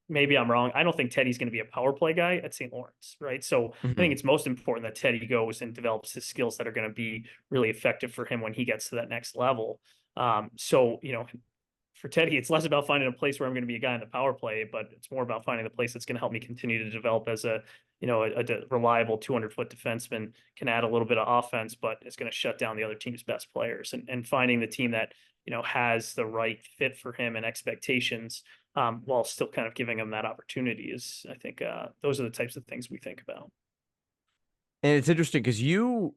Maybe I'm wrong. I don't think Teddy's going to be a power play guy at St. Lawrence, right? So I think it's most important that Teddy goes and develops his skills that are going to be really effective for him when he gets to that next level. For Teddy, it's less about finding a place where I'm going to be a guy in the power play, but it's more about finding the place that's going to help me continue to develop as a reliable 200-foot defenseman, can add a little bit of offense, but it's going to shut down the other team's best players. And finding the team that, has the right fit for him and expectations while still kind of giving him that opportunity is, I think, those are the types of things we think about. And it's interesting because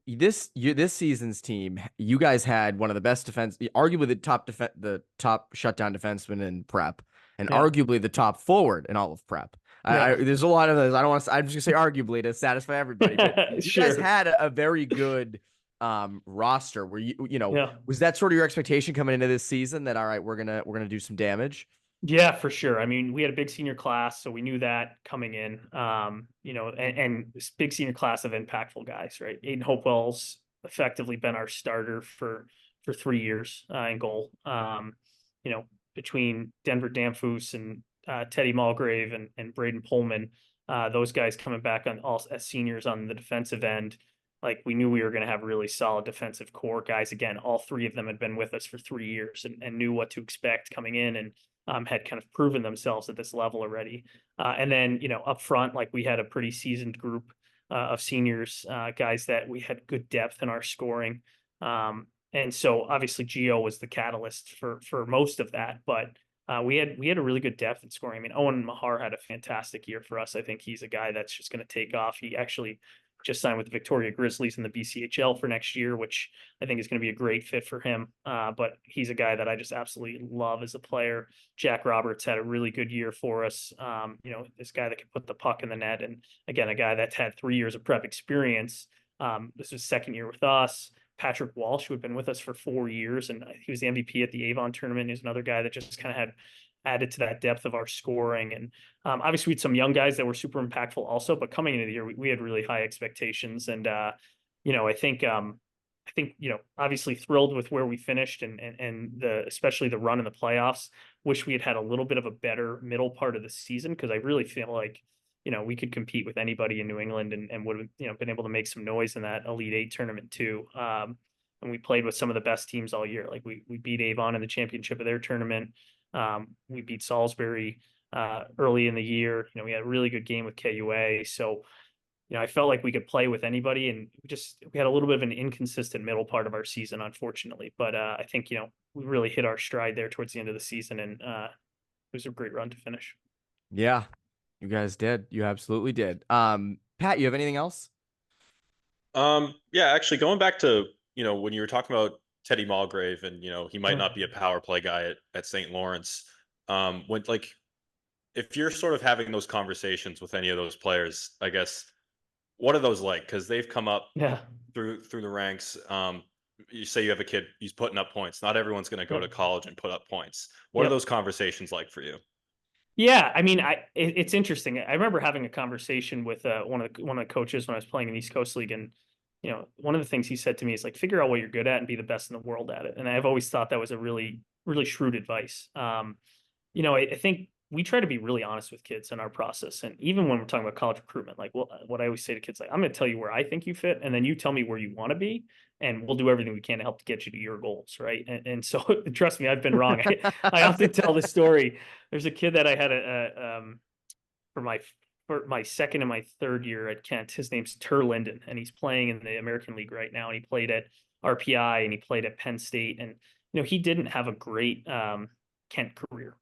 this season's team, you guys had one of the best arguably the top shutdown defenseman in prep, and arguably the top forward in all of prep. There's a lot of those. I'm just gonna say arguably to satisfy everybody. But you guys had a very good roster. Where was that sort of your expectation coming into this season that all right, we're gonna do some damage? Yeah, for sure. I mean, we had a big senior class, so we knew that coming in. And this big senior class of impactful guys, right? Aiden Hopewell's effectively been our starter for 3 years in goal. Between Denver Damphus and Teddy Mulgrave and Braden Pullman, those guys coming back on all as seniors on the defensive end. Like we knew we were going to have really solid defensive core guys. Again, all 3 of them had been with us for 3 years and knew what to expect coming in and had kind of proven themselves at this level already. And then, up front, like we had a pretty seasoned group of seniors, guys that we had good depth in our scoring. And so obviously Gio was the catalyst for most of that, but we had a really good depth in scoring. I mean, Owen Mahar had a fantastic year for us. I think he's a guy that's just going to take off. He actually just signed with the Victoria Grizzlies in the BCHL for next year, which I think is going to be a great fit for him. But he's a guy that I just absolutely love as a player. Jack Roberts had a really good year for us. This guy that can put the puck in the net. And again, a guy that's had 3 years of prep experience. This was 2nd year with us. Patrick Walsh, who had been with us for 4 years, and he was the MVP at the Avon tournament. He's another guy that just kind of had added to that depth of our scoring. And obviously we had some young guys that were super impactful also, but coming into the year, we had really high expectations. And, I think, obviously thrilled with where we finished and especially the run in the playoffs. Wish we had a little bit of a better middle part of the season. Cause I really feel like, we could compete with anybody in New England and would have, been able to make some noise in that Elite 8 tournament too. And we played with some of the best teams all year. Like we beat Avon in the championship of their tournament. We beat Salisbury early in the year. We had a really good game with KUA. So, I felt like we could play with anybody, and we had a little bit of an inconsistent middle part of our season, unfortunately. But I think, we really hit our stride there towards the end of the season, and it was a great run to finish. Yeah, you guys did. You absolutely did. Pat, you have anything else? Yeah, actually going back to, when you were talking about Teddy Mulgrave and, he might not be a power play guy at St. Lawrence. When if you're sort of having those conversations with any of those players, I guess, what are those like? Because they've come up through the ranks. You say you have a kid, he's putting up points. Not everyone's going to go to college and put up points. What are those conversations like for you? Yeah, I mean, it's interesting. I remember having a conversation with one of the coaches when I was playing in the East Coast League, and one of the things he said to me is like, figure out what you're good at and be the best in the world at it. And I've always thought that was a really, really shrewd advice. I think we try to be really honest with kids in our process, and even when we're talking about college recruitment, like what I always say to kids, like, I'm going to tell you where I think you fit, and then you tell me where you want to be, and we'll do everything we can to help to get you to your goals, right? And so, trust me, I've been wrong. I often tell the story. There's a kid that I had for my second and my third year at Kent. His name's Tur Linden, and he's playing in the American League right now. And he played at RPI and he played at Penn State. And he didn't have a great Kent career.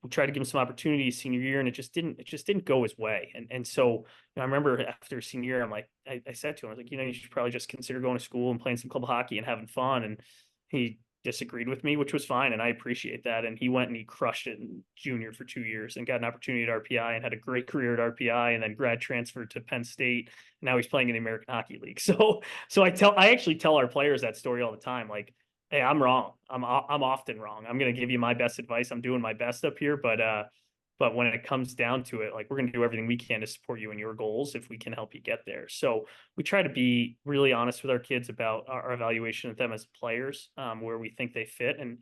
We tried to give him some opportunities senior year, and it just didn't go his way. And so I remember after senior year, I'm like, I said to him, I was like, you should probably just consider going to school and playing some club hockey and having fun. And he disagreed with me, which was fine, and I appreciate that. And he went and he crushed it in junior for 2 years and got an opportunity at RPI and had a great career at RPI, and then grad transferred to Penn State. Now he's playing in the American Hockey League. So I actually tell our players that story all the time. Like, hey, I'm wrong. I'm often wrong. I'm going to give you my best advice. I'm doing my best up here, but when it comes down to it, like, we're going to do everything we can to support you in your goals if we can help you get there. So we try to be really honest with our kids about our evaluation of them as players, where we think they fit. And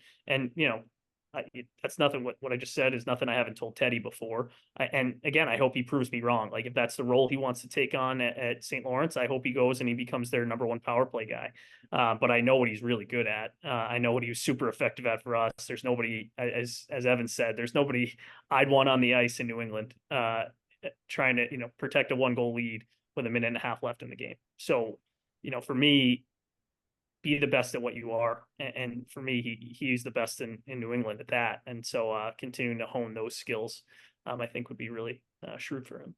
that's nothing. What I just said is nothing I haven't told Teddy before. And again, I hope he proves me wrong. Like, if that's the role he wants to take on at St. Lawrence, I hope he goes and he becomes their number one power play guy. But I know what he's really good at. I know what he was super effective at for us. There's nobody, as Evan said, there's nobody I'd want on the ice in New England trying to protect a 1-goal lead with a minute and a half left in the game. So for me, be the best at what you are. And for me, he's the best in New England at that. And so continuing to hone those skills, I think would be really shrewd for him.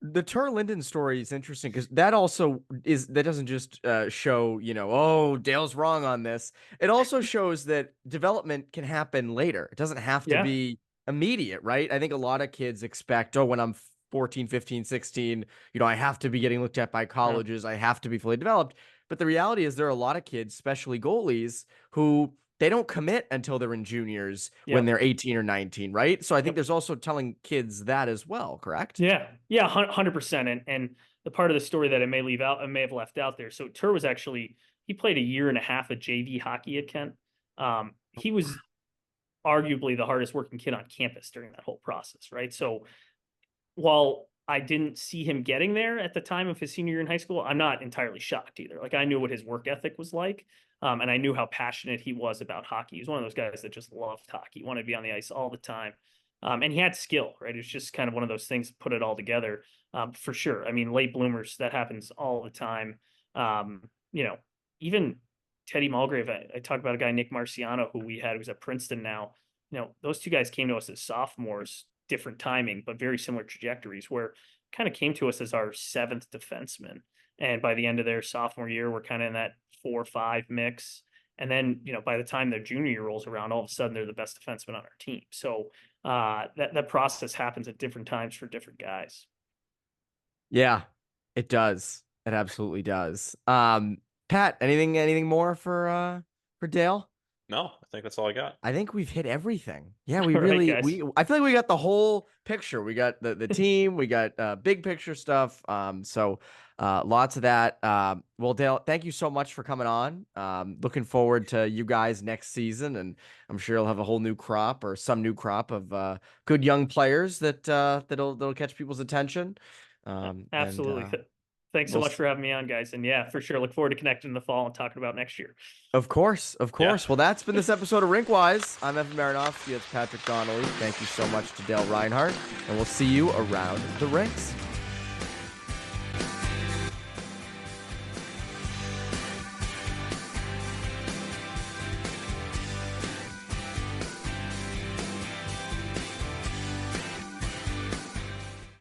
The Tur Linden story is interesting because that doesn't just show, oh, Dale's wrong on this. It also shows that development can happen later. It doesn't have to be immediate, right? I think a lot of kids expect, when I'm 14, 15, 16, I have to be getting looked at by colleges. I have to be fully developed. But the reality is there are a lot of kids, especially goalies, who they don't commit until they're in juniors when they're 18 or 19, right? So I think there's also telling kids that as well, correct? Yeah, 100%. And the part of the story that I may have left out there. So Tur he played a year and a half of JV hockey at Kent. He was arguably the hardest working kid on campus during that whole process, right? So while I didn't see him getting there at the time of his senior year in high school, I'm not entirely shocked either. Like, I knew what his work ethic was like, and I knew how passionate he was about hockey. He was one of those guys that just loved hockey, wanted to be on the ice all the time, and he had skill, right? It was just kind of one of those things, put it all together, for sure. I mean, late bloomers, that happens all the time. Even Teddy Mulgrave, I talk about a guy, Nick Marciano, who we had, who's at Princeton now. Those two guys came to us as sophomores, different timing, but very similar trajectories, where kind of came to us as our 7th defenseman. And by the end of their sophomore year, we're kind of in that 4-5 mix. And then, by the time their junior year rolls around, all of a sudden they're the best defenseman on our team. So that process happens at different times for different guys. Yeah, it does. It absolutely does. Pat, anything more for Dale? No, I think that's all I got. I think we've hit everything. Yeah, I feel like we got the whole picture. We got the team, we got big picture stuff. So lots of that. Well, Dale, thank you so much for coming on. Looking forward to you guys next season, and I'm sure you'll have a whole new crop or some new crop of good young players that'll catch people's attention. Absolutely. Thanks so much for having me on, guys. And yeah, for sure. Look forward to connecting in the fall and talking about next year. Of course. Yeah. Well, that's been this episode of RinkWise. I'm Evan Maranofsky. That's Patrick Donnelly. Thank you so much to Dale Reinhardt, and we'll see you around the rinks.